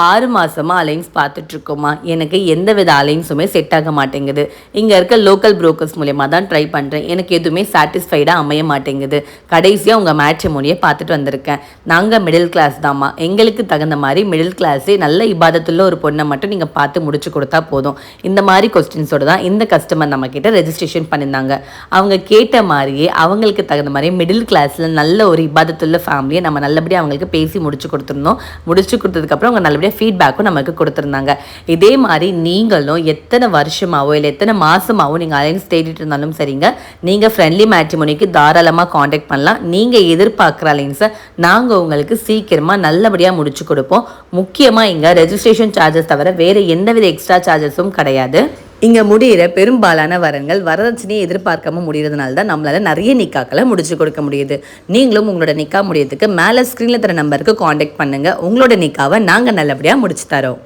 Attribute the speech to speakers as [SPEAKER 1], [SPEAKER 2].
[SPEAKER 1] 6 மாதமாக அலைன்ஸ் பார்த்துட்ருக்கோமா, எனக்கு எந்த வித அலைன்ஸுமே செட் ஆக மாட்டேங்குது. இங்கே இருக்க லோக்கல் புரோக்கர்ஸ் மூலயமா தான் ட்ரை பண்ணுறேன். எனக்கு எதுவுமே சாட்டிஸ்ஃபைடாக அமைய மாட்டேங்குது. கடைசியாக உங்கள் மேட்ரிமோனியை பார்த்துட்டு வந்திருக்கேன். நாங்கள் மிடில் கிளாஸ் தாம்மா, எங்களுக்கு தகுந்த மாதிரி மிடில் கிளாஸே நல்ல இபாதத்துள்ள ஒரு பொண்ணை மட்டும் நீங்கள் பார்த்து முடிச்சு கொடுத்தா போதும். இந்த மாதிரி கொஸ்டின்ஸோடு தான் இந்த கஸ்டமர் நம்மக்கிட்ட ரெஜிஸ்ட்ரேஷன் பண்ணியிருந்தாங்க. அவங்க கேட்ட மாதிரியே அவங்களுக்கு தகுந்த மாதிரி மிடில் கிளாஸில் நல்ல ஒரு இபாதத்துள்ள ஃபேமிலியை நம்ம நல்லபடியாக அவங்களுக்கு பேசி முடிச்சு கொடுத்துருந்தோம். முடிச்சு கொடுத்ததுக்கப்புறம் அவங்க நல்லபடியாக ஃபீட்பேக்கும் நமக்கு கொடுத்துருந்தாங்க. இதே மாதிரி நீங்களும் எத்தனை வருஷமாவோ இல்லை எத்தனை மாதமாவோ நீங்கள் அலைன்ஸ் தேடிட்டு இருந்தாலும் சரிங்க, நீங்கள் ஃப்ரெண்ட்லி மேட்ரிமோனிக்கு தாராளமாக காண்டாக்ட் பண்ணலாம். நீங்கள் எதிர்பார்க்குற அலைன்ஸை நாங்கள் உங்களுக்கு சீக்கிரமாக நல்லபடியாக முடிச்சு கொடுப்போம். முக்கியமாக இங்கே ரெஜிஸ்ட்ரேஷன் சார்ஜஸ் தவிர வேறு எந்தவித எக்ஸ்ட்ரா சார்ஜஸும் கிடையாது. இங்கே முடிகிற பெரும்பாலான வரன்கள் வரதட்சணையை எதிர்பார்க்காம முடிகிறதுனால தான் நம்மளால் நிறைய நிக்காக்களை முடிச்சு கொடுக்க முடியுது. நீங்களும் உங்களோட நிக்கா முடியறதுக்கு மேலே ஸ்க்ரீனில் தர நம்பருக்கு காண்டாக்ட் பண்ணுங்கள். உங்களோட நிக்காவை நாங்கள் நல்லபடியாக முடிச்சு தரோம்.